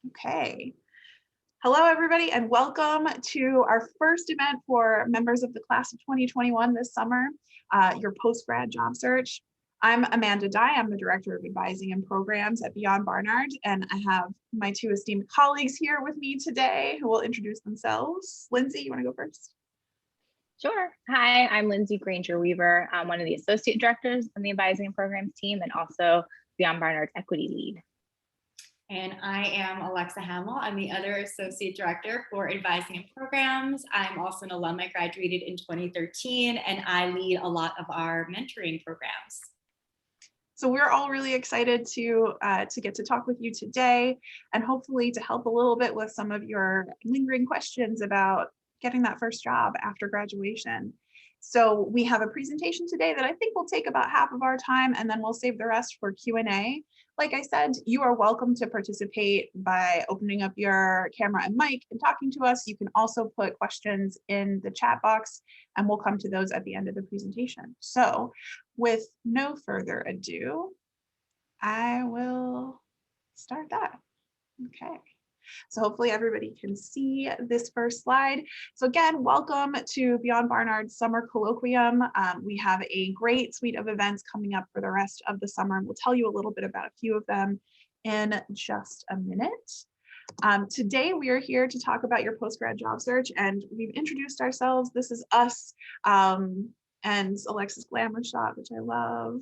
Okay. Hello, everybody, and welcome to our first event for members of the class of 2021 this summer, your post-grad job search. I'm Amanda Dye. I'm the Director of Advising and Programs at Beyond Barnard, and I have my two esteemed colleagues here with me today who will introduce themselves. Lindsay, you want to go first? Sure. Hi, I'm Lindsay Granger Weaver. I'm one of the Associate Directors on the Advising and Programs team and also Beyond Barnard's Equity Lead. And I am Alexa Hamill. I'm the other Associate Director for Advising and Programs. I'm also an alum. I graduated in 2013, and I lead a lot of our mentoring programs. So we're all really excited to get to talk with you today and hopefully to help a little bit with some of your lingering questions about getting that first job after graduation. So we have a presentation today that I think will take about half of our time, and then we'll save the rest for Q&A. Like I said, you are welcome to participate by opening up your camera and mic and talking to us. You can also put questions in the chat box, and we'll come to those at the end of the presentation. So with no further ado, I will start that. Okay. So hopefully everybody can see this first slide. So again, welcome to Beyond Barnard's Summer Colloquium. We have a great suite of events coming up for the rest of the summer, and we'll tell you a little bit about a few of them in just a minute. Today, we are here to talk about your post-grad job search, and we've introduced ourselves. This is us and Alexa's glamour shot, which I love.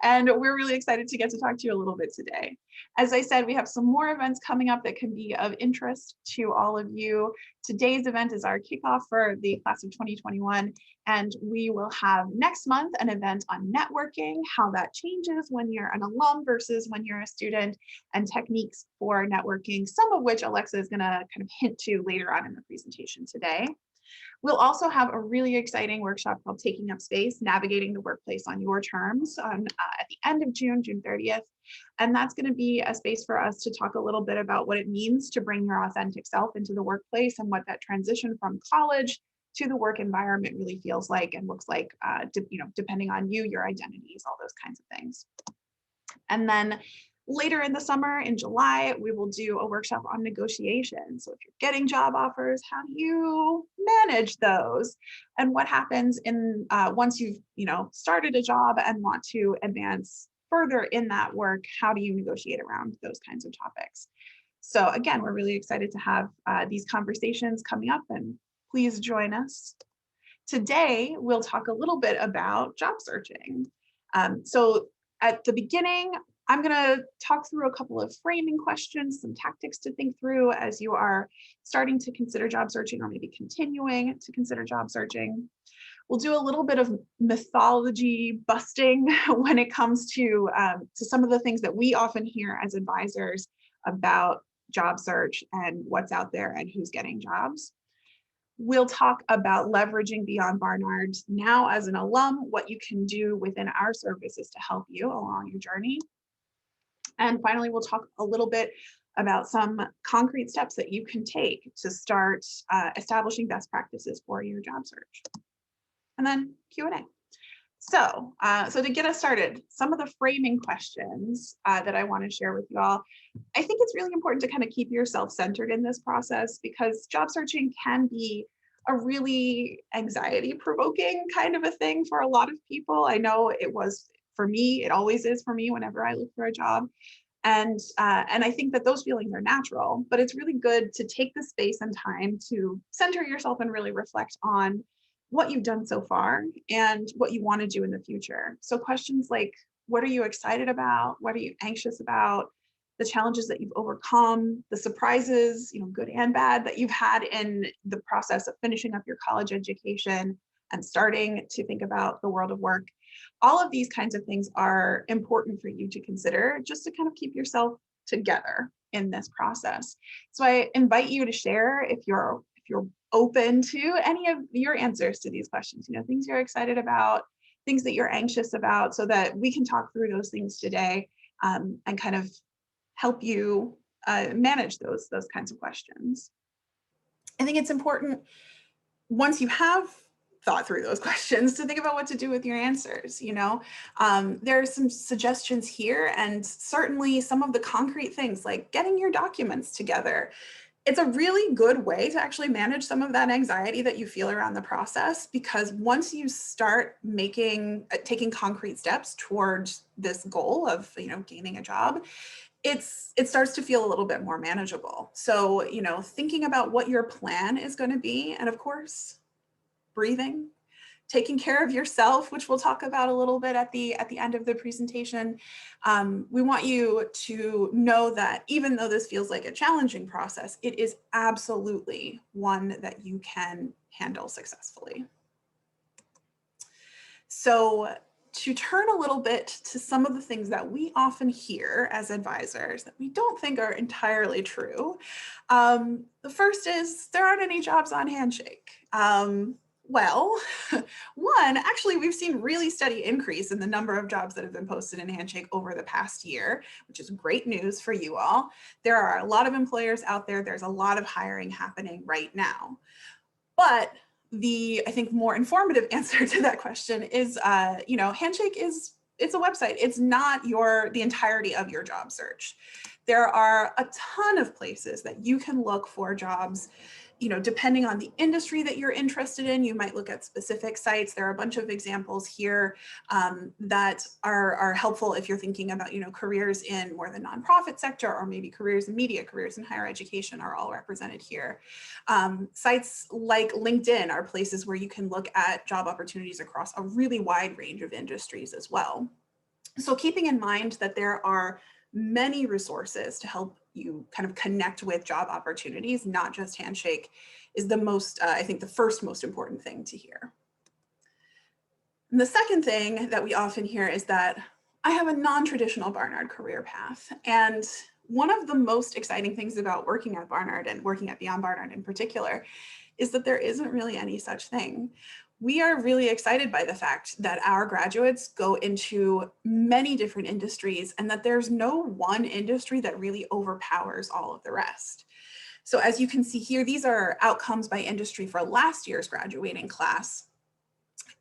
And we're really excited to get to talk to you a little bit today. As I said, we have some more events coming up that can be of interest to all of you. Today's event is our kickoff for the class of 2021, and we will have next month an event on networking, how that changes when you're an alum versus when you're a student, and techniques for networking, some of which Alexa is going to kind of hint to later on in the presentation today. We'll also have a really exciting workshop called Taking Up Space, Navigating the Workplace on Your Terms at the end of June 30th. And that's going to be a space for us to talk a little bit about what it means to bring your authentic self into the workplace and what that transition from college to the work environment really feels like and looks like, depending on you, your identities, all those kinds of things. And then later in the summer, in July, we will do a workshop on negotiation. So if you're getting job offers, how do you manage those? And what happens in once you've started a job and want to advance further in that work, how do you negotiate around those kinds of topics? So again, we're really excited to have these conversations coming up, and please join us. Today, we'll talk a little bit about job searching. So at the beginning, I'm going to talk through a couple of framing questions, some tactics to think through as you are starting to consider job searching or maybe continuing to consider job searching. We'll do a little bit of mythology busting when it comes to some of the things that we often hear as advisors about job search and what's out there and who's getting jobs. We'll talk about leveraging Beyond Barnard now as an alum, what you can do within our services to help you along your journey. And finally, we'll talk a little bit about some concrete steps that you can take to start establishing best practices for your job search. And then Q&A. So to get us started, some of the framing questions that I want to share with you all. I think it's really important to kind of keep yourself centered in this process because job searching can be a really anxiety-provoking kind of a thing for a lot of people. I know it was for me, it always is for me whenever I look for a job. And I think that those feelings are natural, but it's really good to take the space and time to center yourself and really reflect on what you've done so far and what you want to do in the future. So questions like, what are you excited about? What are you anxious about? The challenges that you've overcome, the surprises, good and bad, that you've had in the process of finishing up your college education and starting to think about the world of work. All of these kinds of things are important for you to consider just to kind of keep yourself together in this process. So I invite you to share if you're open to any of your answers to these questions, things you're excited about, things that you're anxious about, so that we can talk through those things today and kind of help you manage those kinds of questions. I think it's important once you have thought through those questions, to think about what to do with your answers. You know, there are some suggestions here, and certainly some of the concrete things like getting your documents together. It's a really good way to actually manage some of that anxiety that you feel around the process, because once you start taking concrete steps towards this goal of, you know, gaining a job, it starts to feel a little bit more manageable. So, you know, thinking about what your plan is going to be, and of course, breathing, taking care of yourself, which we'll talk about a little bit at the end of the presentation. We want you to know that even though this feels like a challenging process, it is absolutely one that you can handle successfully. So to turn a little bit to some of the things that we often hear as advisors that we don't think are entirely true. The first is there aren't any jobs on Handshake. Well, one, actually, we've seen really steady increase in the number of jobs that have been posted in Handshake over the past year, which is great news for you all. There are a lot of employers out there. There's a lot of hiring happening right now. But the, I think, more informative answer to that question is, you know, Handshake it's a website. It's not the entirety of your job search. There are a ton of places that you can look for jobs. You know, depending on the industry that you're interested in, you might look at specific sites. There are a bunch of examples here that are helpful if you're thinking about, you know, careers in more the nonprofit sector, or maybe careers in media, careers in higher education are all represented here. Sites like LinkedIn are places where you can look at job opportunities across a really wide range of industries as well. So keeping in mind that there are many resources to help you kind of connect with job opportunities, not just Handshake, is the most, I think, the first most important thing to hear. And the second thing that we often hear is that I have a non-traditional Barnard career path. And one of the most exciting things about working at Barnard, and working at Beyond Barnard in particular, is that there isn't really any such thing. We are really excited by the fact that our graduates go into many different industries, and that there's no one industry that really overpowers all of the rest. So as you can see here, these are outcomes by industry for last year's graduating class.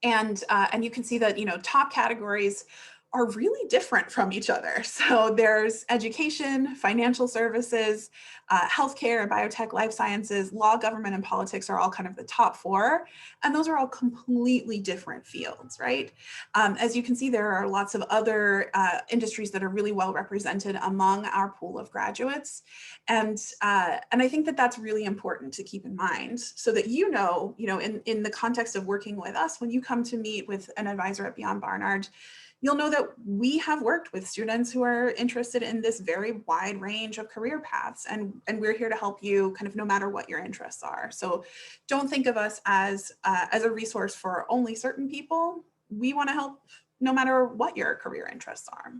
And you can see that, you know, top categories are really different from each other. So there's education, financial services, healthcare, biotech, life sciences, law, government, and politics are all kind of the top four. And those are all completely different fields, right? As you can see, there are lots of other industries that are really well represented among our pool of graduates. And I think that that's really important to keep in mind, so that you know, in the context of working with us, when you come to meet with an advisor at Beyond Barnard, you'll know that we have worked with students who are interested in this very wide range of career paths, and we're here to help you kind of no matter what your interests are. So don't think of us as a resource for only certain people. We want to help no matter what your career interests are.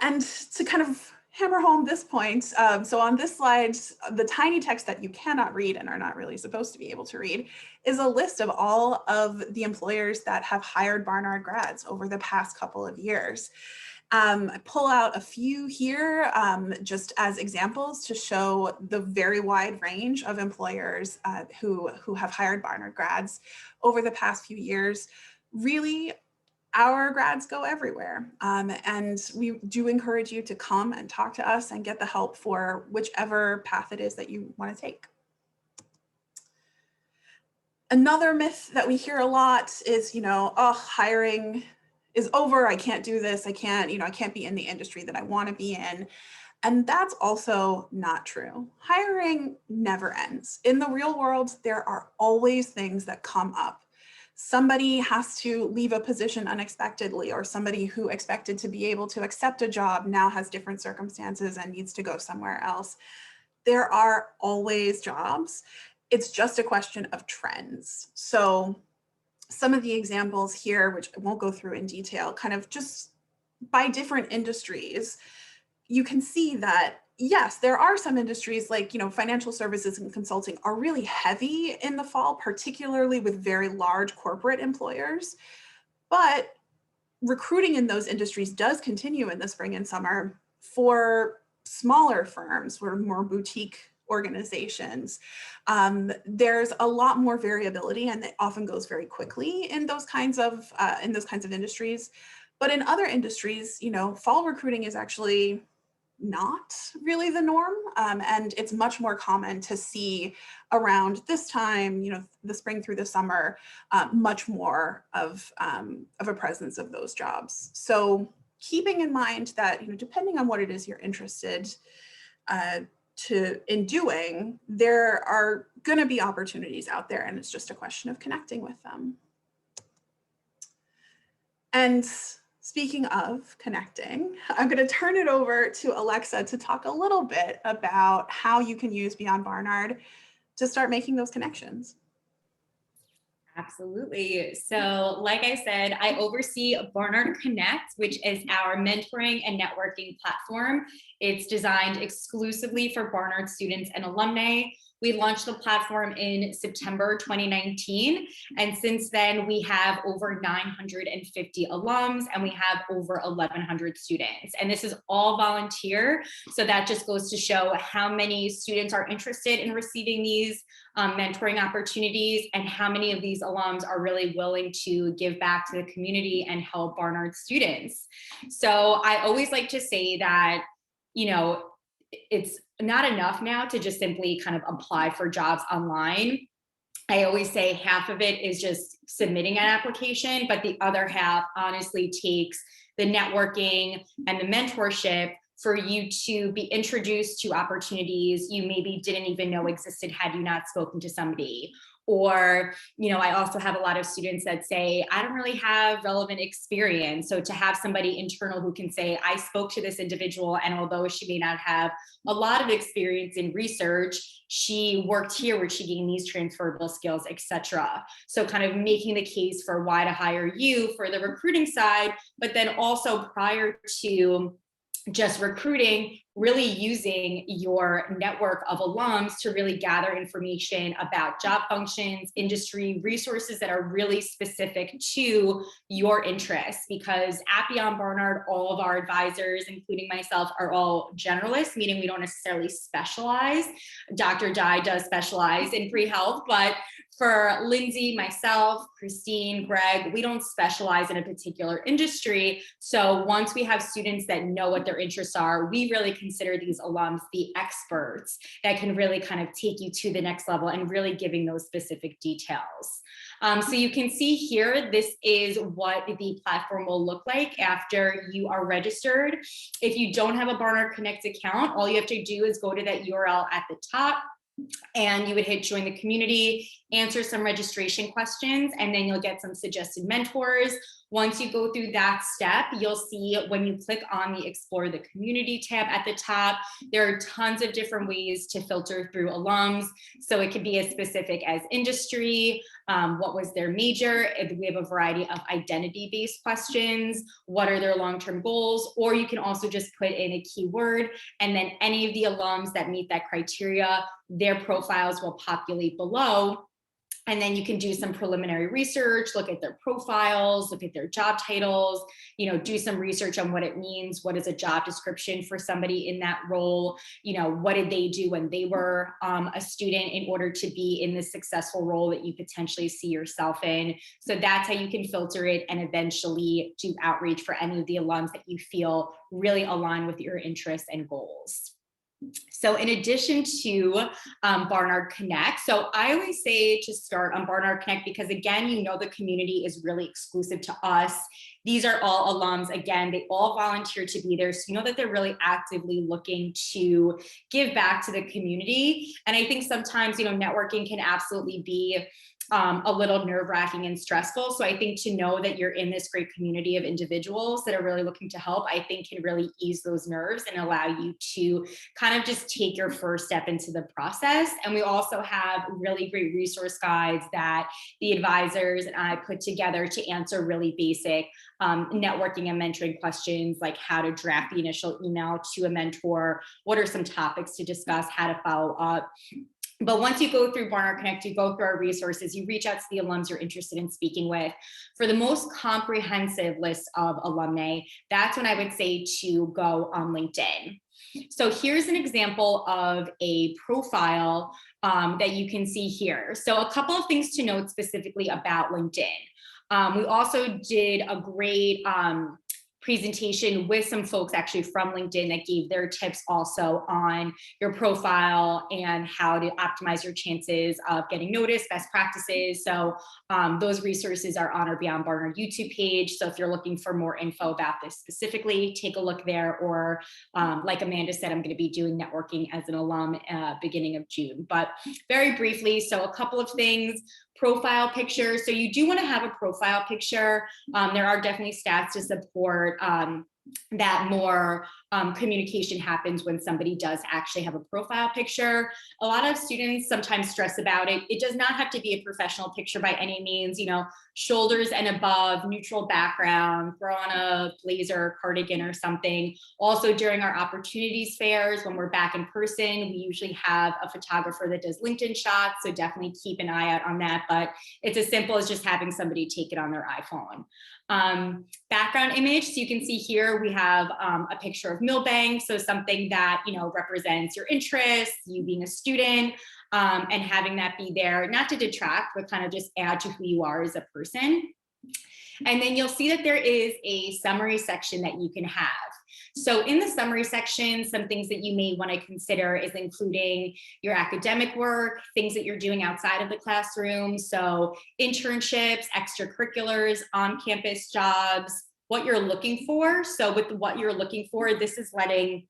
And to kind of hammer home this point, so on this slide, the tiny text that you cannot read and are not really supposed to be able to read is a list of all of the employers that have hired Barnard grads over the past couple of years. I pull out a few here just as examples to show the very wide range of employers who have hired Barnard grads over the past few years. Really, our grads go everywhere. And we do encourage you to come and talk to us and get the help for whichever path it is that you want to take. Another myth that we hear a lot is, oh, hiring is over. I can't do this. I can't be in the industry that I want to be in. And that's also not true. Hiring never ends. In the real world, there are always things that come up. Somebody has to leave a position unexpectedly, or somebody who expected to be able to accept a job now has different circumstances and needs to go somewhere else. There are always jobs. It's just a question of trends. So some of the examples here, which I won't go through in detail, kind of just by different industries, you can see that yes, there are some industries like, financial services and consulting are really heavy in the fall, particularly with very large corporate employers. But recruiting in those industries does continue in the spring and summer for smaller firms, for more boutique organizations. There's a lot more variability, and it often goes very quickly in those kinds of industries. But in other industries, fall recruiting is actually not really the norm. And it's much more common to see around this time, the spring through the summer, much more of a presence of those jobs. So keeping in mind that, depending on what it is you're interested in doing, there are going to be opportunities out there, and it's just a question of connecting with them. And speaking of connecting, I'm going to turn it over to Alexa to talk a little bit about how you can use Beyond Barnard to start making those connections. Absolutely. So like I said, I oversee Barnard Connect, which is our mentoring and networking platform. It's designed exclusively for Barnard students and alumni. We launched the platform in September 2019. And since then, we have over 950 alums and we have over 1,100 students. And this is all volunteer. So that just goes to show how many students are interested in receiving these mentoring opportunities and how many of these alums are really willing to give back to the community and help Barnard students. So I always like to say that, it's not enough now to just simply kind of apply for jobs online. I always say half of it is just submitting an application, but the other half honestly takes the networking and the mentorship for you to be introduced to opportunities you maybe didn't even know existed had you not spoken to somebody. Or, I also have a lot of students that say, I don't really have relevant experience. So to have somebody internal who can say, I spoke to this individual, and although she may not have a lot of experience in research, she worked here where she gained these transferable skills, etc. So kind of making the case for why to hire you for the recruiting side, but then also prior to just recruiting, really using your network of alums to really gather information about job functions, industry resources that are really specific to your interests. Because at Beyond Barnard, all of our advisors, including myself, are all generalists, meaning we don't necessarily specialize. Dr. Dye does specialize in pre-health, but for Lindsay, myself, Christine, Greg, we don't specialize in a particular industry. So once we have students that know what their interests are, we really consider these alums the experts that can really kind of take you to the next level and really giving those specific details. So you can see here, this is what the platform will look like after you are registered. If you don't have a Barnard Connect account, all you have to do is go to that URL at the top, and you would hit join the community, answer some registration questions, and then you'll get some suggested mentors. Once you go through that step, you'll see when you click on the Explore the Community tab at the top, there are tons of different ways to filter through alums. So it could be as specific as industry, what was their major, we have a variety of identity-based questions, what are their long-term goals, or you can also just put in a keyword, and then any of the alums that meet that criteria, their profiles will populate below. And then you can do some preliminary research, look at their profiles, look at their job titles, do some research on what it means. What is a job description for somebody in that role? What did they do when they were a student in order to be in this successful role that you potentially see yourself in? So that's how you can filter it and eventually do outreach for any of the alums that you feel really align with your interests and goals. So in addition to Barnard Connect, so I always say to start on Barnard Connect because again, the community is really exclusive to us. These are all alums. Again, they all volunteer to be there. So you know that they're really actively looking to give back to the community. And I think sometimes, networking can absolutely be a little nerve-wracking and stressful. So I think to know that you're in this great community of individuals that are really looking to help, I think can really ease those nerves and allow you to kind of just take your first step into the process. And we also have really great resource guides that the advisors and I put together to answer really basic networking and mentoring questions, like how to draft the initial email to a mentor, what are some topics to discuss, how to follow up. But once you go through Barnard Connect, you go through our resources, you reach out to the alums you're interested in speaking with. For the most comprehensive list of alumni, that's when I would say to go on LinkedIn. So here's an example of a profile that you can see here. So a couple of things to note specifically about LinkedIn. We also did a great presentation with some folks actually from LinkedIn that gave their tips also on your profile and how to optimize your chances of getting noticed, best practices. So those resources are on our Beyond Barnard YouTube page. So if you're looking for more info about this specifically, take a look there. Or like Amanda said, I'm going to be doing networking as an alum beginning of June. But very briefly, so a couple of things. Profile picture. So you do want to have a profile picture. There are definitely stats to support that more communication happens when somebody does actually have a profile picture. A lot of students sometimes stress about it. It does not have to be a professional picture by any means, shoulders and above, neutral background, throw on a blazer, cardigan or something. Also during our opportunities fairs, when we're back in person, we usually have a photographer that does LinkedIn shots. So definitely keep an eye out on that, but it's as simple as just having somebody take it on their iPhone. Background image. So you can see here we have a picture of Milbank. So something that, represents your interests, you being a student, and having that be there, not to detract, but kind of just add to who you are as a person. And then you'll see that there is a summary section that you can have. So in the summary section, some things that you may want to consider is including your academic work, things that you're doing outside of the classroom. So internships, extracurriculars, on-campus jobs, what you're looking for. So with what you're looking for, this is letting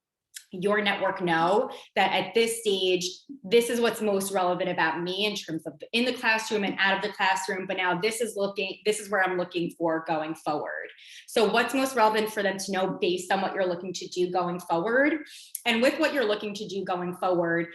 your network know that at this stage, this is what's most relevant about me in terms of in the classroom and out of the classroom. But now this is where I'm looking for going forward. So what's most relevant for them to know based on what you're looking to do going forward. And with what you're looking to do going forward,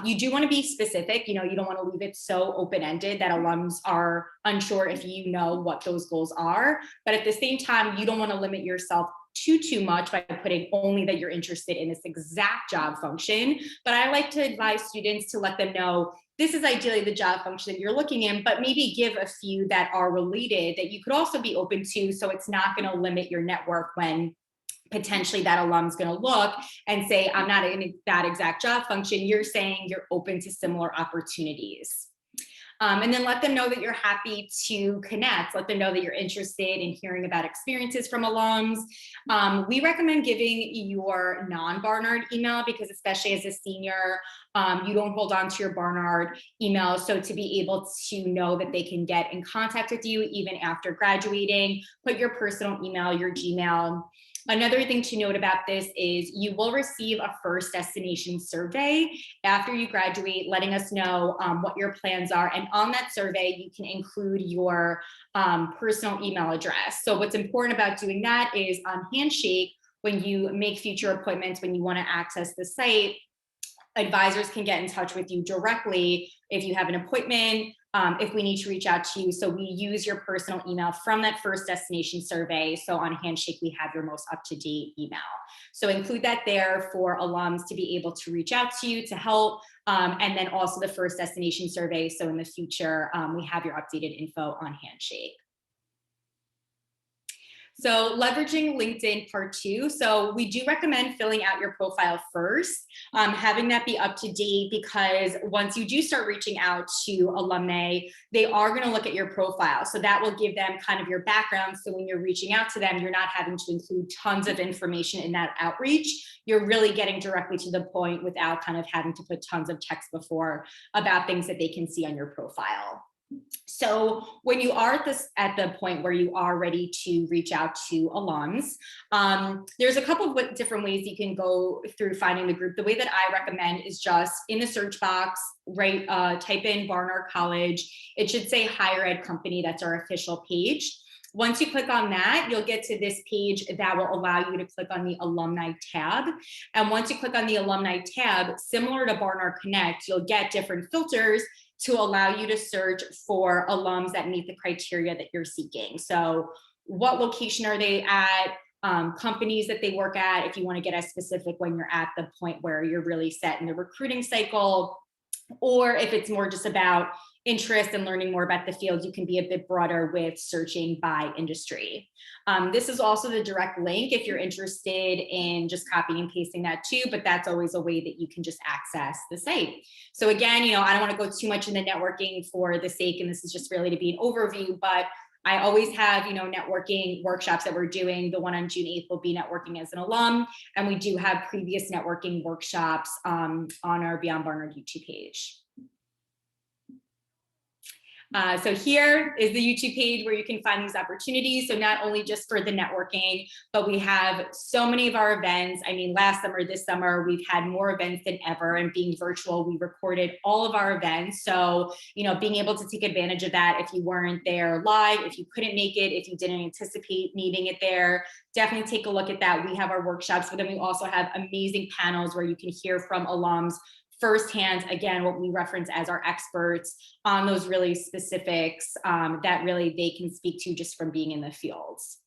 you do want to be specific. You don't want to leave it so open-ended that alums are unsure if you know what those goals are. But at the same time, you don't want to limit yourself too much by putting only that you're interested in this exact job function. But I like to advise students to let them know this is ideally the job function that you're looking in, but maybe give a few that are related that you could also be open to. So it's not going to limit your network when potentially that alum's going to look and say, I'm not in that exact job function. You're saying you're open to similar opportunities. And then let them know that you're happy to connect. Let them know that you're interested in hearing about experiences from alums. We recommend giving your non-Barnard email because especially as a senior, you don't hold on to your Barnard email. So to be able to know that they can get in contact with you even after graduating, put your personal email, your Gmail. Another thing to note about this is you will receive a first destination survey after you graduate, letting us know what your plans are. And on that survey, you can include your personal email address. So what's important about doing that is on Handshake, when you make future appointments, when you want to access the site, advisors can get in touch with you directly if you have an appointment, if we need to reach out to you. So we use your personal email from that first destination survey. So on Handshake, we have your most up-to-date email. So include that there for alums to be able to reach out to you to help. And then also the first destination survey. So in the future, we have your updated info on Handshake. So leveraging LinkedIn part 2. So we do recommend filling out your profile first, having that be up to date, because once you do start reaching out to alumni, they are going to look at your profile. So that will give them kind of your background. So when you're reaching out to them, you're not having to include tons of information in that outreach. You're really getting directly to the point without kind of having to put tons of text before about things that they can see on your profile. So when you are at the point where you are ready to reach out to alums, there's a couple of different ways you can go through finding the group. The way that I recommend is just in the search box, type in Barnard College. It should say higher ed company. That's our official page. Once you click on that, you'll get to this page that will allow you to click on the alumni tab. And once you click on the alumni tab, similar to Barnard Connect, you'll get different filters to allow you to search for alums that meet the criteria that you're seeking. So what location are they at, companies that they work at, if you want to get as specific when you're at the point where you're really set in the recruiting cycle, Or if it's more just about interest and learning more about the field, you can be a bit broader with searching by industry. This is also the direct link if you're interested in just copying and pasting that too, but that's always a way that you can just access the site. So again, I don't want to go too much into networking for the sake, and this is just really to be an overview, but I always have, networking workshops that we're doing. The one on June 8th will be networking as an alum, and we do have previous networking workshops on our Beyond Barnard YouTube page. So here is the YouTube page where you can find these opportunities. So not only just for the networking, but we have so many of our events. I mean, last summer, this summer, we've had more events than ever, and being virtual, we recorded all of our events. So, being able to take advantage of that if you weren't there live, if you couldn't make it, if you didn't anticipate needing it there, definitely take a look at that. We have our workshops, but then we also have amazing panels where you can hear from alums firsthand, again, what we reference as our experts on those really specifics that really they can speak to just from being in the fields.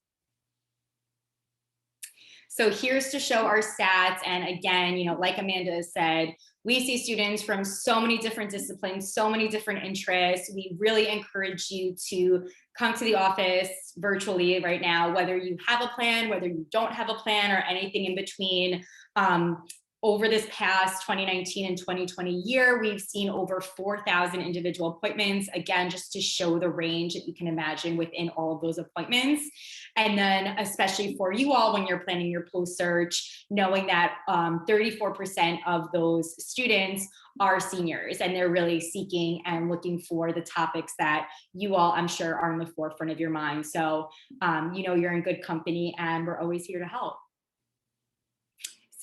So here's to show our stats. And again, like Amanda said, we see students from so many different disciplines, so many different interests. We really encourage you to come to the office virtually right now, whether you have a plan, whether you don't have a plan, or anything in between. Over this past 2019 and 2020 year, we've seen over 4,000 individual appointments, again, just to show the range that you can imagine within all of those appointments. And then especially for you all, when you're planning your post-search, knowing that 34% of those students are seniors, and they're really seeking and looking for the topics that you all, I'm sure, are in the forefront of your mind. So, you're in good company, and we're always here to help.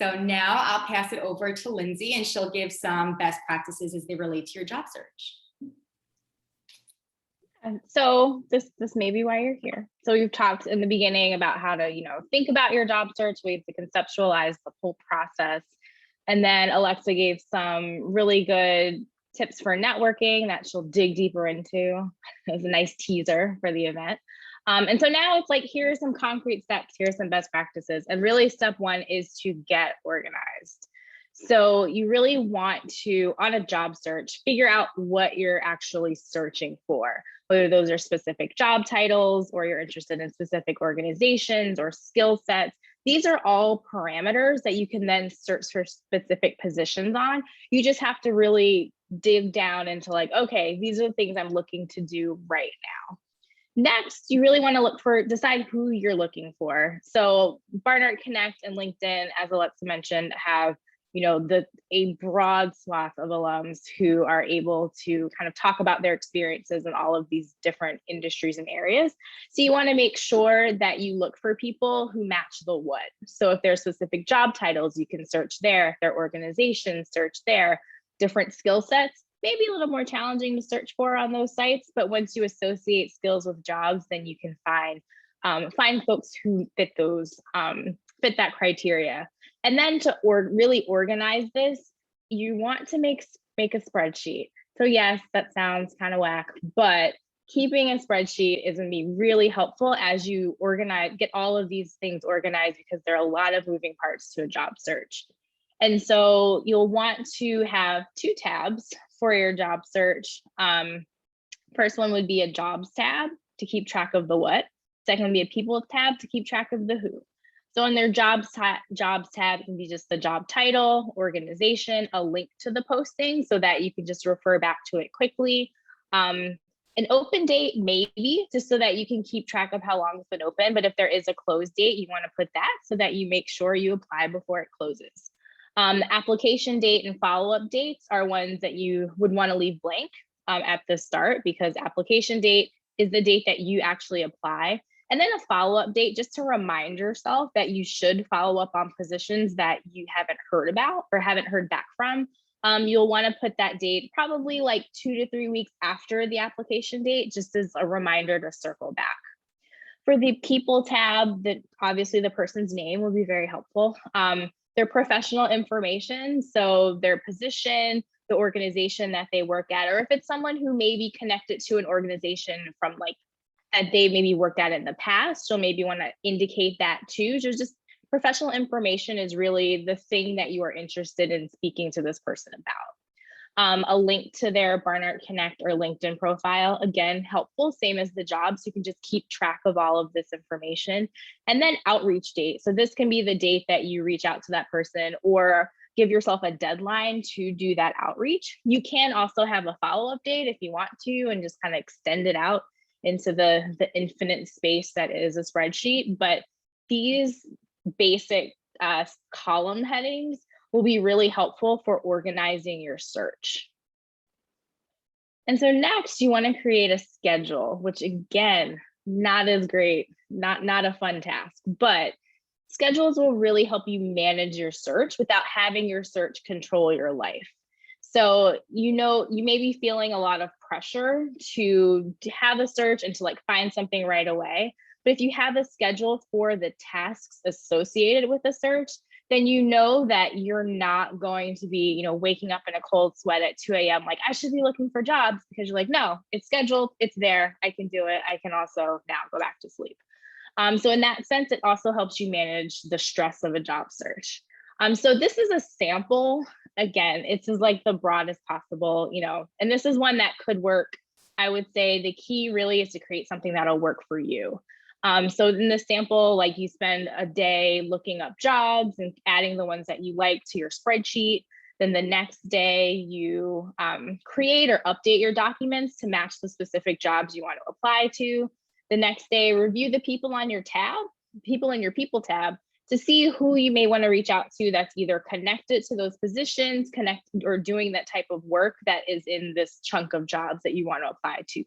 So now I'll pass it over to Lindsay, and she'll give some best practices as they relate to your job search. And so this may be why you're here. So we've talked in the beginning about how to, think about your job search, ways to conceptualize the whole process. And then Alexa gave some really good tips for networking that she'll dig deeper into. It was a nice teaser for the event. And so now it's like, here are some concrete steps, here's some best practices. And really step one is to get organized. So you really want to, on a job search, figure out what you're actually searching for, whether those are specific job titles or you're interested in specific organizations or skill sets. These are all parameters that you can then search for specific positions on. You just have to really dig down into like, okay, these are the things I'm looking to do right now. Next, you really want to decide who you're looking for. So Barnard Connect and LinkedIn, as Alexa mentioned, have a broad swath of alums who are able to kind of talk about their experiences in all of these different industries and areas. So you want to make sure that you look for people who match the what. So if there's specific job titles, you can search there. If they're organizations, search there. Different skill sets, maybe a little more challenging to search for on those sites, but once you associate skills with jobs, then you can find folks who fit that criteria. And then to really organize this, you want to make a spreadsheet. So yes, that sounds kind of whack, but keeping a spreadsheet is going to be really helpful as you get all of these things organized, because there are a lot of moving parts to a job search. And so you'll want to have 2 tabs for your job search. First one would be a jobs tab to keep track of the what. Second would be a people tab to keep track of the who. So in their jobs tab, it can be just the job title, organization, a link to the posting so that you can just refer back to it quickly. An open date, maybe, just so that you can keep track of how long it's been open. But if there is a close date, you want to put that so that you make sure you apply before it closes. The application date and follow-up dates are ones that you would want to leave blank at the start, because application date is the date that you actually apply. And then a follow-up date, just to remind yourself that you should follow up on positions that you haven't heard about or haven't heard back from. You'll want to put that date probably like 2 to 3 weeks after the application date, just as a reminder to circle back. For the people tab, that obviously the person's name will be very helpful. Their professional information, so their position, the organization that they work at, or if it's someone who may be connected to an organization from like that they maybe worked at in the past, so maybe want to indicate that too. Just professional information is really the thing that you are interested in speaking to this person a link to their Barnard Connect or LinkedIn profile, again, helpful, same as the job. So you can just keep track of all of this information. And then outreach date. So this can be the date that you reach out to that person, or give yourself a deadline to do that outreach. You can also have a follow-up date if you want to, and just kind of extend it out into the infinite space that is a spreadsheet. But these basic column headings will be really helpful for organizing your search. And so next, you want to create a schedule, which again, not as great, not a fun task, but schedules will really help you manage your search without having your search control your life. So, you may be feeling a lot of pressure to have a search and to like find something right away. But if you have a schedule for the tasks associated with a search, then you know that you're not going to be, waking up in a cold sweat at 2 a.m. like, I should be looking for jobs, because you're like, no, it's scheduled, it's there, I can do it. I can also now go back to sleep. So in that sense, it also helps you manage the stress of a job search. So this is a sample. Again, it's like the broadest possible, and this is one that could work. I would say the key really is to create something that'll work for you. So in the sample, like you spend a day looking up jobs and adding the ones that you like to your spreadsheet. Then the next day you create or update your documents to match the specific jobs you want to apply to. The next day, review the people on your tab, people in your people tab, to see who you may want to reach out to that's either connected to those positions, or doing that type of work that is in this chunk of jobs that you want to apply to.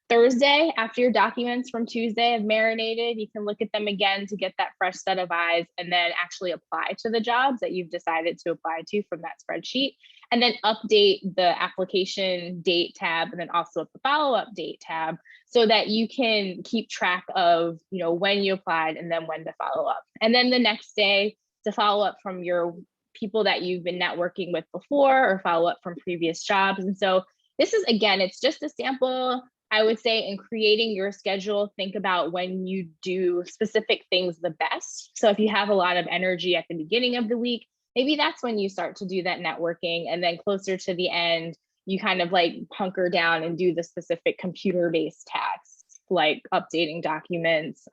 Thursday, after your documents from Tuesday have marinated, you can look at them again to get that fresh set of eyes, and then actually apply to the jobs that you've decided to apply to from that spreadsheet. And then update the application date tab, and then also the follow-up date tab, so that you can keep track of, when you applied and then when to follow up. And then the next day to follow up from your people that you've been networking with before, or follow up from previous jobs. And so this is, again, it's just a sample. I would say in creating your schedule, think about when you do specific things the best. So if you have a lot of energy at the beginning of the week, maybe that's when you start to do that networking. And then closer to the end, you kind of like hunker down and do the specific computer-based tasks, like updating documents,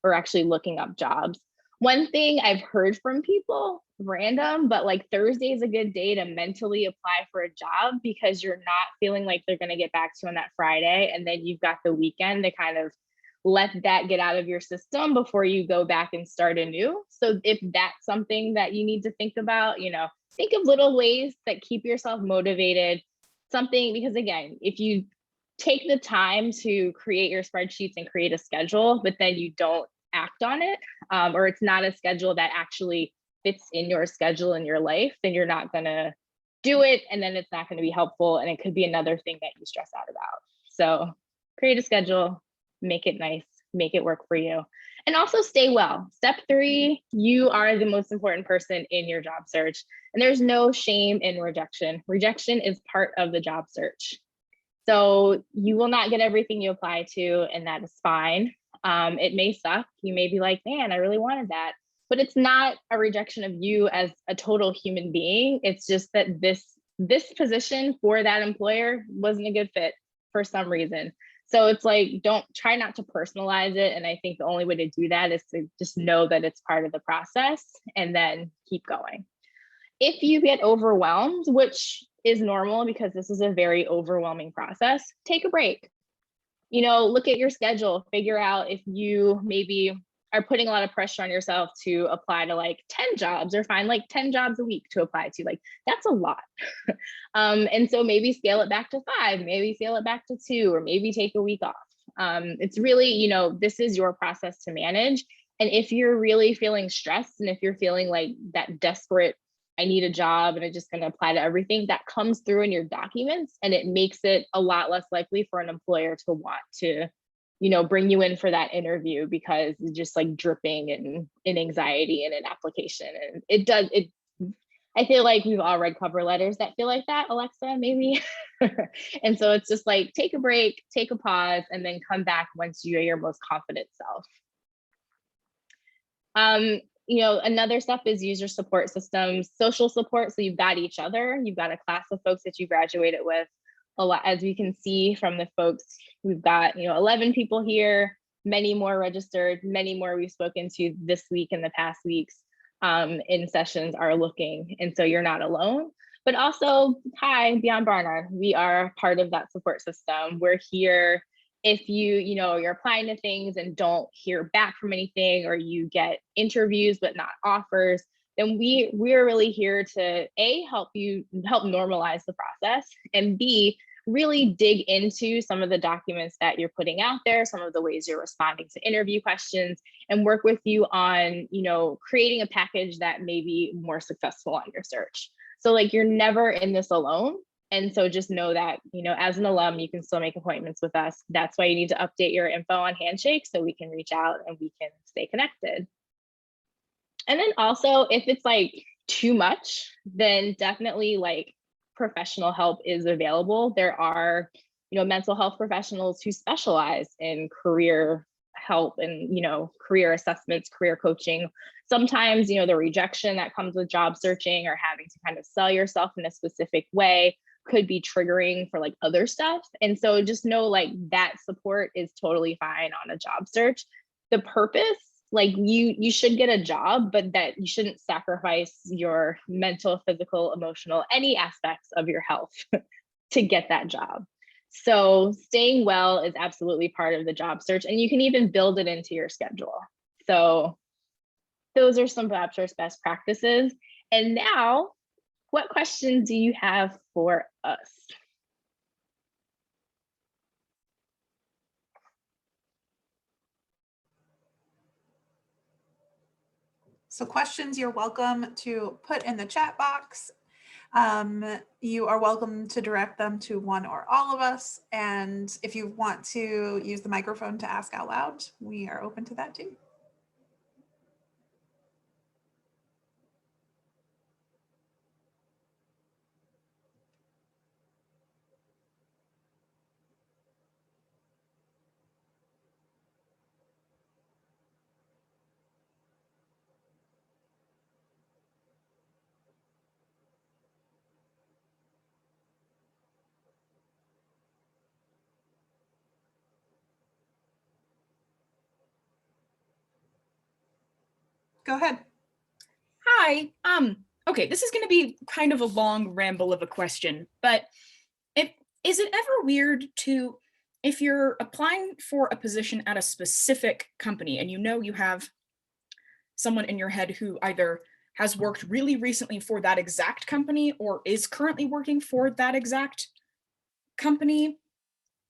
or actually looking up jobs. One thing I've heard from people, random, but like Thursday is a good day to mentally apply for a job, because you're not feeling like they're going to get back to you on that Friday. And then you've got the weekend to kind of let that get out of your system before you go back and start anew. So if that's something that you need to think about, think of little ways that keep yourself motivated. Something, because again, if you take the time to create your spreadsheets and create a schedule, but then you don't act on it, or it's not a schedule that actually fits in your schedule in your life, then you're not going to do it. And then it's not going to be helpful. And it could be another thing that you stress out about. So create a schedule, make it nice, make it work for you. And also stay well. Step 3, you are the most important person in your job search. And there's no shame in rejection. Rejection is part of the job search. So you will not get everything you apply to, and that is fine. It may suck. You may be like, man, I really wanted that. But it's not a rejection of you as a total human being. It's just that this position for that employer wasn't a good fit for some reason. So it's like, don't try not to personalize it. And I think the only way to do that is to just know that it's part of the process, and then keep going. If you get overwhelmed, which is normal because this is a very overwhelming process, take a break. Look at your schedule, figure out if you maybe are putting a lot of pressure on yourself to apply to like 10 jobs, or find like 10 jobs a week to apply to. Like, that's a lot. And so maybe scale it back to 5, maybe scale it back to 2, or maybe take a week off. It's really, this is your process to manage. And if you're really feeling stressed, and if you're feeling like that desperate, I need a job and I'm just going to apply to everything, that comes through in your documents, and it makes it a lot less likely for an employer to want to, bring you in for that interview, because it's just like dripping in anxiety in an application. And I feel like we've all read cover letters that feel like that, Alexa, maybe. And so it's just like, take a break, take a pause, and then come back once you're your most confident self. Another step is use your support systems, social support. So you've got each other, you've got a class of folks that you graduated with. A lot, as we can see from the folks, we've got 11 people here, many more registered, many more we've spoken to this week and the past weeks in sessions are looking, and so you're not alone. But also, hi, Beyond Barnard, we are part of that support system. We're here if you're applying to things and don't hear back from anything, or you get interviews but not offers, then we're really here to help normalize the process, and B, really dig into some of the documents that you're putting out there, some of the ways you're responding to interview questions, and work with you on creating a package that may be more successful on your search. So you're never in this alone. And so just know that, as an alum, you can still make appointments with us. That's why you need to update your info on Handshake so we can reach out and we can stay connected. And then also, if it's too much, then definitely professional help is available. There are, mental health professionals who specialize in career help and, career assessments, career coaching. Sometimes, the rejection that comes with job searching or having to kind of sell yourself in a specific way could be triggering for other stuff. And so just know that support is totally fine on a job search. The purpose, you should get a job, but that you shouldn't sacrifice your mental, physical, emotional, any aspects of your health to get that job. So staying well is absolutely part of the job search, and you can even build it into your schedule. So those are some job search best practices. And now, what questions do you have for us? So questions you're welcome to put in the chat box. You are welcome to direct them to one or all of us. And if you want to use the microphone to ask out loud, we are open to that too. Go ahead. Hi. Okay, this is going to be kind of a long ramble of a question, but is it ever weird if you're applying for a position at a specific company and you have someone in your head who either has worked really recently for that exact company or is currently working for that exact company,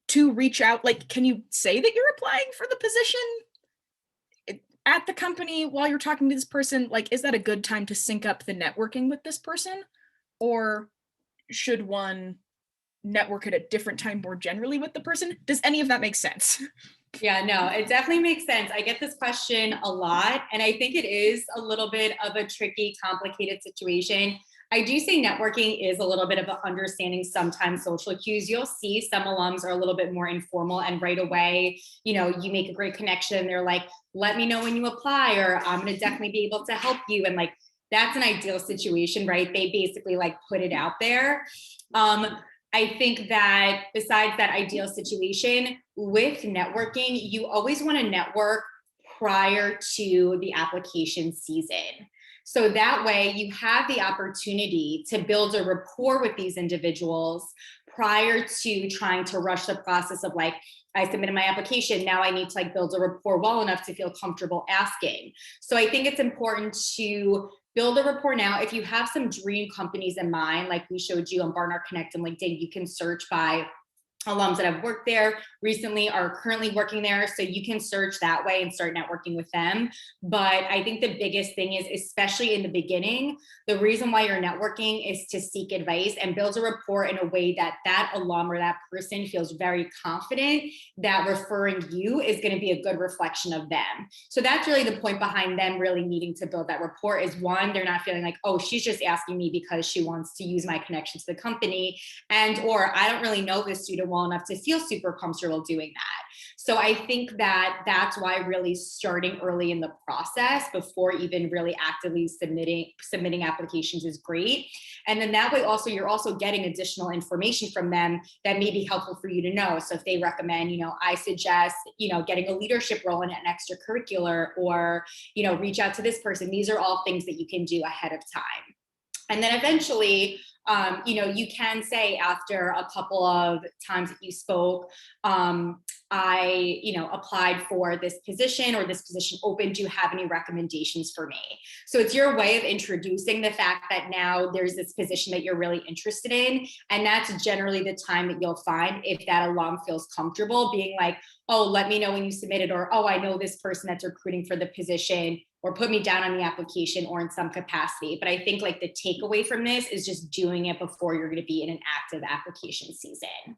to reach out? Can you say that you're applying for the position at the company while you're talking to this person? Is that a good time to sync up the networking with this person? Or should one network at a different time more generally with the person? Does any of that make sense? Yeah, no, it definitely makes sense. I get this question a lot, and I think it is a little bit of a tricky, complicated situation. I do say networking is a little bit of an understanding sometimes social cues. You'll see some alums are a little bit more informal, and right away, you make a great connection. They're like, let me know when you apply, or I'm going to definitely be able to help you. And that's an ideal situation, right? They basically put it out there. I think that besides that ideal situation, with networking, you always want to network prior to the application season. So that way you have the opportunity to build a rapport with these individuals prior to trying to rush the process of I submitted my application, now I need to build a rapport well enough to feel comfortable asking. So I think it's important to build a rapport now. If you have some dream companies in mind, like we showed you on Barnard Connect and LinkedIn, you can search by alums that have worked there recently, are currently working there. So you can search that way and start networking with them. But I think the biggest thing is, especially in the beginning, the reason why you're networking is to seek advice and build a rapport in a way that that alum or that person feels very confident that referring you is going to be a good reflection of them. So that's really the point behind them really needing to build that rapport is, one, they're not feeling like, oh, she's just asking me because she wants to use my connection to the company, and or I don't really know this student well enough to feel super comfortable doing that. So I think that that's why really starting early in the process before even really actively submitting applications is great. And then that way also, you're also getting additional information from them that may be helpful for you to know. So if they recommend, I suggest, getting a leadership role in an extracurricular, or, reach out to this person. These are all things that you can do ahead of time. And then eventually, you can say after a couple of times that you spoke, I, applied for this position, or this position open. Do you have any recommendations for me? So it's your way of introducing the fact that now there's this position that you're really interested in. And that's generally the time that you'll find, if that alum feels comfortable being like, oh, let me know when you submitted, or, oh, I know this person that's recruiting for the position, or put me down on the application, or in some capacity. But I think like the takeaway from this is just doing it before you're going to be in an active application season.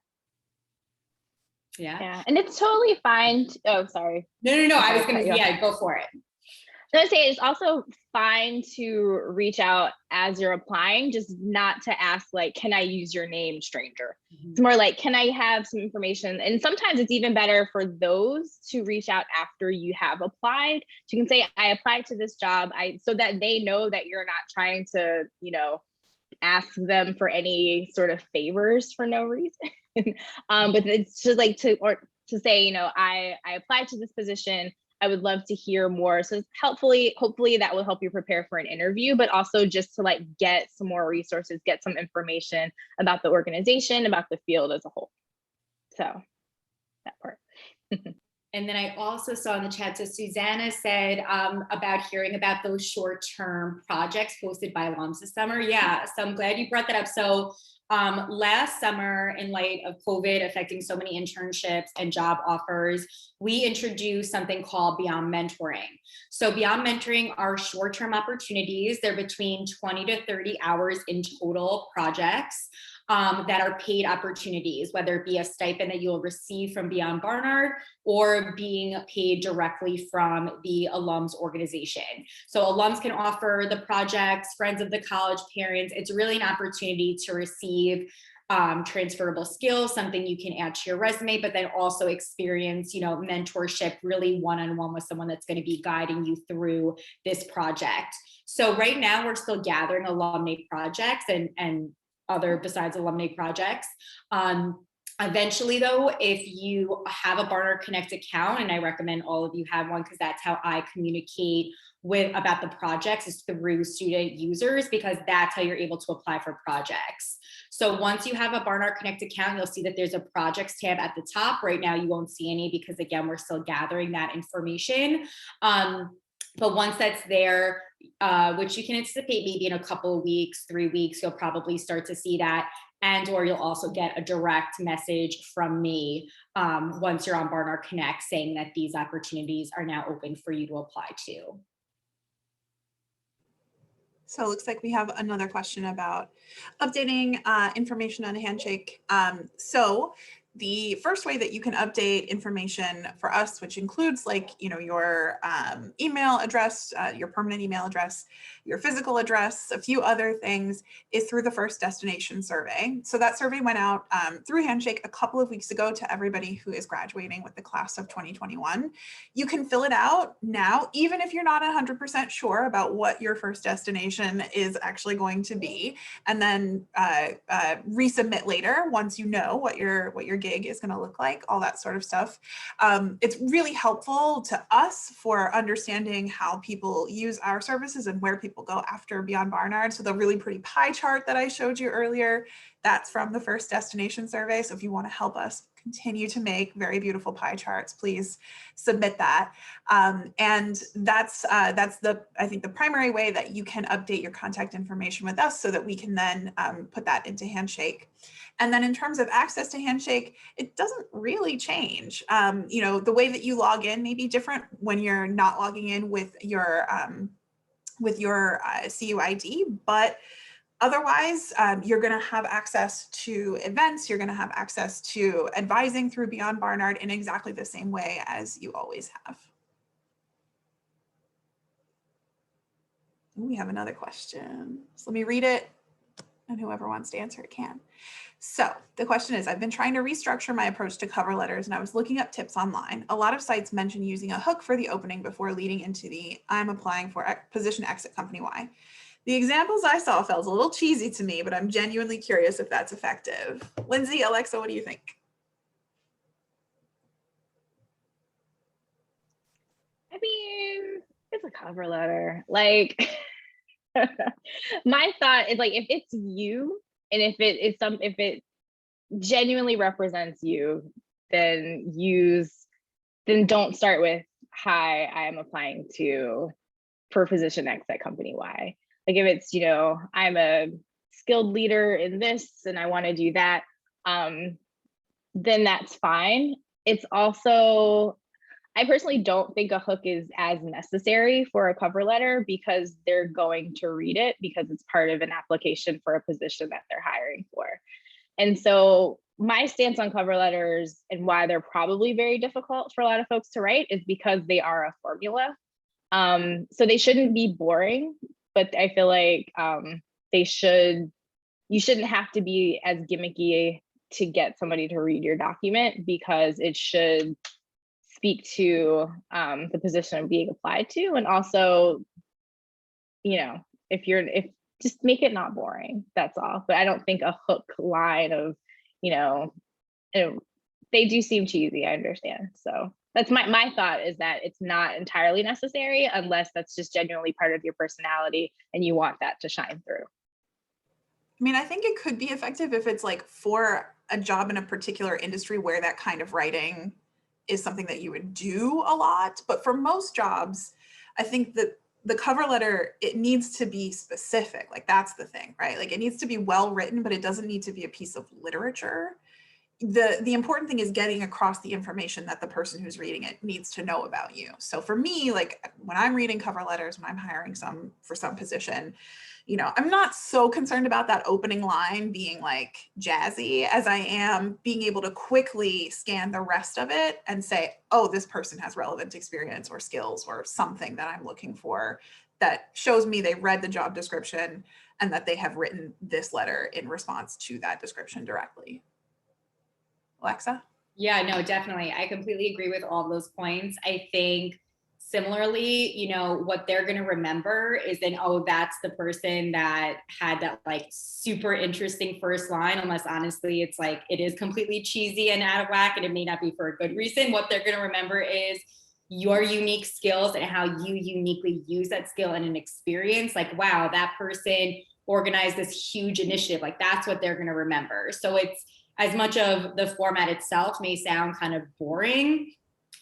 Yeah. And it's totally fine. Oh, sorry. No. I was going to, go for it. I was gonna say, it's also fine to reach out as you're applying, just not to ask like, can I use your name, stranger? It's more like, can I have some information? And sometimes it's even better for those to reach out after you have applied. So you can say, I applied to this job, so that they know that you're not trying to, ask them for any sort of favors for no reason. But it's just like to say, I applied to this position. I would love to hear more. So hopefully that will help you prepare for an interview, but also just to like get some more resources, get some information about the organization, about the field as a whole. So that part. And then I also saw in the chat, so Susanna said about hearing about those short-term projects posted by alums this summer. Yeah, so I'm glad you brought that up. So last summer, in light of COVID affecting so many internships and job offers, we introduced something called Beyond Mentoring. So Beyond Mentoring are short-term opportunities. They're between 20 to 30 hours in total projects that are paid opportunities, whether it be a stipend that you'll receive from Beyond Barnard, or being paid directly from the alums organization. So alums can offer the projects, friends of the college, parents. It's really an opportunity to receive transferable skills, something you can add to your resume, but then also experience, mentorship really one-on-one with someone that's going to be guiding you through this project. So right now we're still gathering alumni projects and other besides alumni projects. Eventually though, if you have a Barnard Connect account, and I recommend all of you have one, because that's how I communicate about the projects, is through student users, because that's how you're able to apply for projects. So once you have a Barnard Connect account, you'll see that there's a projects tab at the top. Right now you won't see any, because again, we're still gathering that information. But once that's there, which you can anticipate maybe in a couple of weeks, 3 weeks, you'll probably start to see that. And or you'll also get a direct message from me once you're on Barnard Connect saying that these opportunities are now open for you to apply to. So it looks like we have another question about updating information on Handshake. So the first way that you can update information for us, which includes like, your email address, your permanent email address, your physical address, a few other things, is through the First Destination survey. So that survey went out through Handshake a couple of weeks ago to everybody who is graduating with the class of 2021. You can fill it out now, even if you're not 100% sure about what your first destination is actually going to be, and then resubmit later once you know what your gig is going to look like, all that sort of stuff. It's really helpful to us for understanding how people use our services and where people go after Beyond Barnard. So the really pretty pie chart that I showed you earlier, that's from the First Destination survey. So if you want to help us continue to make very beautiful pie charts, please submit that. And that's I think the primary way that you can update your contact information with us, so that we can then put that into Handshake. And then in terms of access to Handshake, it doesn't really change. The way that you log in may be different when you're not logging in with your CUID, but otherwise, you're going to have access to events. You're going to have access to advising through Beyond Barnard in exactly the same way as you always have. We have another question. So let me read it. And whoever wants to answer it can. So the question is, I've been trying to restructure my approach to cover letters, and I was looking up tips online. A lot of sites mention using a hook for the opening before leading into the I'm applying for position X at company Y. The examples I saw felt a little cheesy to me, but I'm genuinely curious if that's effective. Lindsay, Alexa, what do you think? I mean, it's a cover letter. Like, my thought is like, if it's you and if it genuinely represents you, then don't start with, hi, I am applying for position X at company Y. Like if it's, I'm a skilled leader in this and I want to do that, then that's fine. It's also, I personally don't think a hook is as necessary for a cover letter because they're going to read it because it's part of an application for a position that they're hiring for. And so my stance on cover letters and why they're probably very difficult for a lot of folks to write is because they are a formula. So they shouldn't be boring, but I feel like you shouldn't have to be as gimmicky to get somebody to read your document because it should speak to the position being applied to. And also, if just make it not boring, that's all. But I don't think a hook line of, they do seem cheesy, I understand. So that's my thought, is that it's not entirely necessary unless that's just genuinely part of your personality and you want that to shine through. I mean, I think it could be effective if it's like for a job in a particular industry where that kind of writing is something that you would do a lot. But for most jobs, I think that the cover letter, it needs to be specific. Like that's the thing, right? Like it needs to be well written, but it doesn't need to be a piece of literature. The important thing is getting across the information that the person who's reading it needs to know about you. So for me, like when I'm reading cover letters, when I'm hiring for some position, I'm not so concerned about that opening line being like jazzy as I am being able to quickly scan the rest of it and say, oh, this person has relevant experience or skills or something that I'm looking for that shows me they read the job description and that they have written this letter in response to that description directly. Alexa? Yeah, no, definitely. I completely agree with all of those points. I think similarly, what they're going to remember is then, oh, that's the person that had that like super interesting first line, unless honestly, it's like, it is completely cheesy and out of whack and it may not be for a good reason. What they're going to remember is your unique skills and how you uniquely use that skill and an experience. Like, wow, that person organized this huge initiative. Like that's what they're going to remember. So it's, as much of the format itself may sound kind of boring,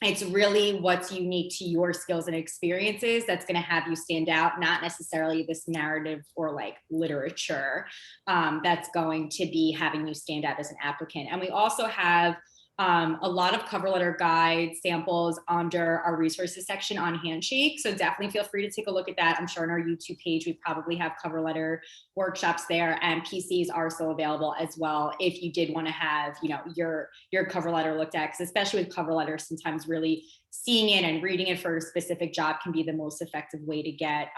it's really what's unique to your skills and experiences that's going to have you stand out, not necessarily this narrative or like literature that's going to be having you stand out as an applicant. And we also have a lot of cover letter guide samples under our resources section on Handshake. So definitely feel free to take a look at that. I'm sure on our YouTube page, we probably have cover letter workshops there, and PCs are still available as well if you did want to have, your cover letter looked at, because especially with cover letters, sometimes really seeing it and reading it for a specific job can be the most effective way to get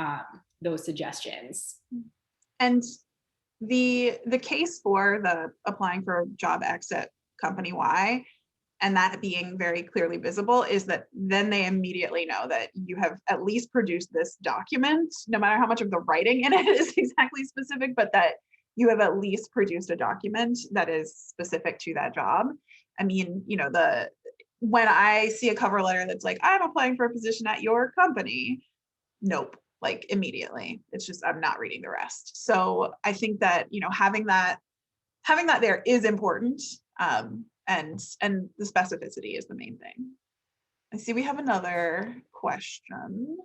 those suggestions. And the case for the applying for job X at company Y and that being very clearly visible is that then they immediately know that you have at least produced this document, no matter how much of the writing in it is exactly specific, but that you have at least produced a document that is specific to that job. I mean, when I see a cover letter that's like, I'm applying for a position at your company, nope, like immediately. It's just, I'm not reading the rest. So I think that, having that there is important. And the specificity is the main thing. I see we have another question.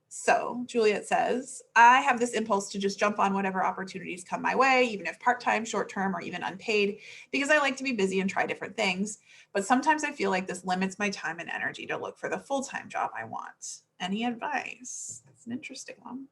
So Juliet says, I have this impulse to just jump on whatever opportunities come my way, even if part-time, short-term, or even unpaid, because I like to be busy and try different things. But sometimes I feel like this limits my time and energy to look for the full-time job I want. Any advice? That's an interesting one.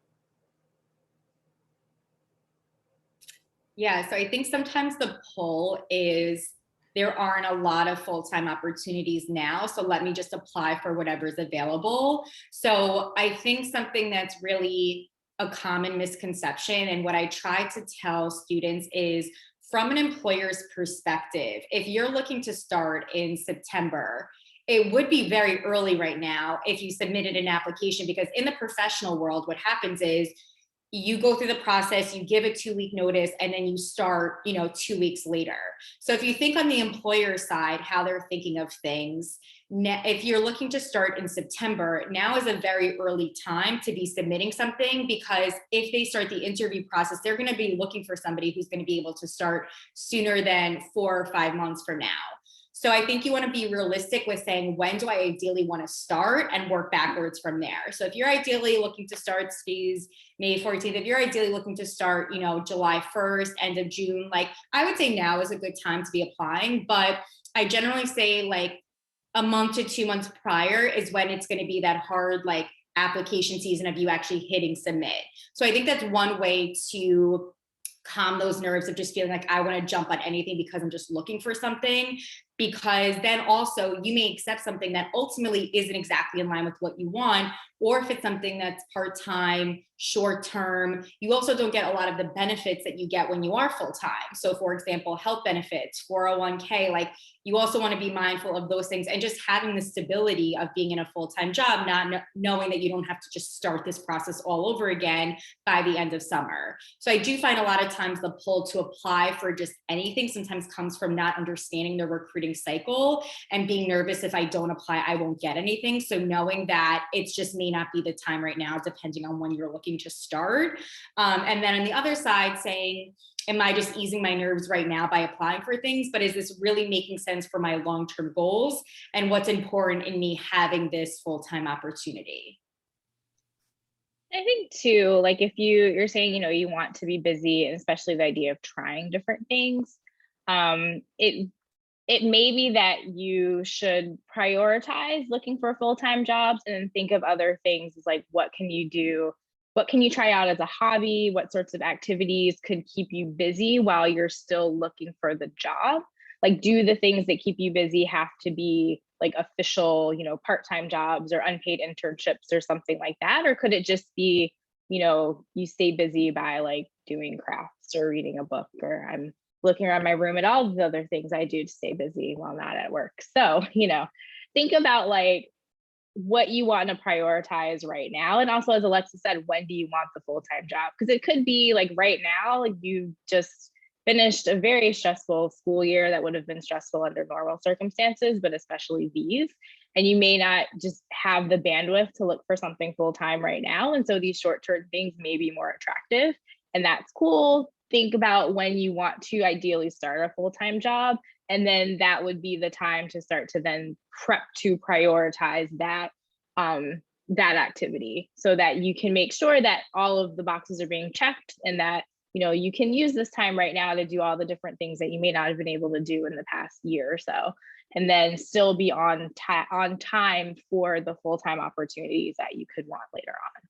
Yeah, so I think sometimes the pull is there aren't a lot of full-time opportunities now, so let me just apply for whatever's available. So I think something that's really a common misconception. And what I try to tell students is, from an employer's perspective, if you're looking to start in September, it would be very early right now if you submitted an application, because in the professional world, what happens is you go through the process, you give a 2-week notice, and then you start, 2 weeks later. So if you think on the employer side, how they're thinking of things, if you're looking to start in September, now is a very early time to be submitting something, because if they start the interview process, they're going to be looking for somebody who's going to be able to start sooner than 4 or 5 months from now. So I think you want to be realistic with saying, when do I ideally want to start, and work backwards from there. So if you're ideally looking to start May 14th, if you're ideally looking to start, July 1st, end of June, like, I would say now is a good time to be applying. But I generally say like a month to 2 months prior is when it's going to be that hard, like, application season of you actually hitting submit. So I think that's one way to calm those nerves of just feeling like I want to jump on anything because I'm just looking for something. Because then also you may accept something that ultimately isn't exactly in line with what you want, or if it's something that's part-time, short-term, you also don't get a lot of the benefits that you get when you are full-time. So for example, health benefits, 401k, like, you also want to be mindful of those things, and just having the stability of being in a full-time job, not knowing that you don't have to just start this process all over again by the end of summer. So I do find a lot of times the pull to apply for just anything sometimes comes from not understanding the recruiting cycle and being nervous, if I don't apply, I won't get anything. So knowing that it's just may not be the time right now, depending on when you're looking to start. And then on the other side, saying, am I just easing my nerves right now by applying for things? But is this really making sense for my long-term goals and what's important in me having this full-time opportunity? I think too, like, if you're saying, you want to be busy, and especially the idea of trying different things, it may be that you should prioritize looking for full-time jobs, and then think of other things as like, what can you do? What can you try out as a hobby? What sorts of activities could keep you busy while you're still looking for the job? Like, do the things that keep you busy have to be like official, part-time jobs or unpaid internships or something like that? Or could it just be, you stay busy by like doing crafts or reading a book, or I'm looking around my room at all the other things I do to stay busy while not at work. So, think about like what you want to prioritize right now. And also, as Alexa said, when do you want the full-time job? Because it could be like right now, like, you just finished a very stressful school year that would have been stressful under normal circumstances, but especially these. And you may not just have the bandwidth to look for something full-time right now. And so these short-term things may be more attractive, and that's cool. Think about when you want to ideally start a full-time job, and then that would be the time to start to then prep to prioritize that that activity, so that you can make sure that all of the boxes are being checked, and that you can use this time right now to do all the different things that you may not have been able to do in the past year or so, and then still be on time for the full-time opportunities that you could want later on.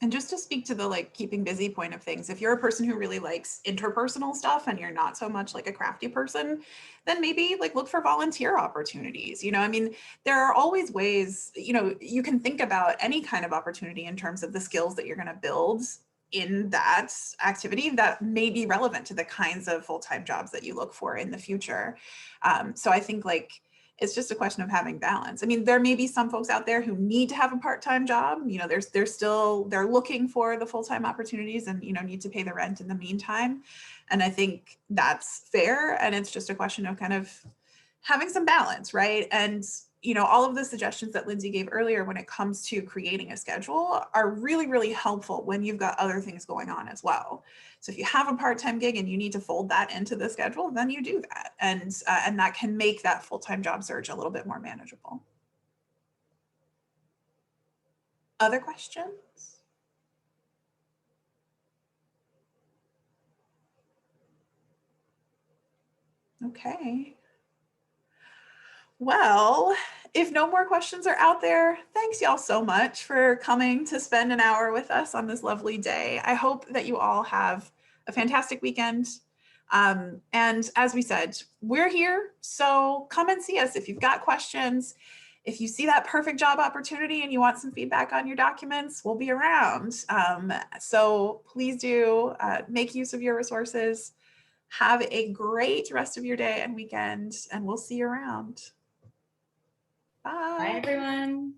And just to speak to the like keeping busy point of things, if you're a person who really likes interpersonal stuff and you're not so much like a crafty person, then maybe like look for volunteer opportunities. I mean, there are always ways, you can think about any kind of opportunity in terms of the skills that you're going to build in that activity that may be relevant to the kinds of full-time jobs that you look for in the future. So I think like, it's just a question of having balance. I mean, there may be some folks out there who need to have a part-time job. They're looking for the full-time opportunities and, need to pay the rent in the meantime. And I think that's fair. And it's just a question of kind of having some balance, right? And, all of the suggestions that Lindsay gave earlier when it comes to creating a schedule are really, really helpful when you've got other things going on as well. So if you have a part-time gig and you need to fold that into the schedule, then you do that. And that can make that full-time job search a little bit more manageable. Other questions? Okay. Well, if no more questions are out there, thanks y'all so much for coming to spend an hour with us on this lovely day. I hope that you all have a fantastic weekend. And as we said, we're here, so come and see us if you've got questions. if you see that perfect job opportunity and you want some feedback on your documents, we'll be around. So please do make use of your resources. Have a great rest of your day and weekend, and we'll see you around. Bye. Bye, everyone.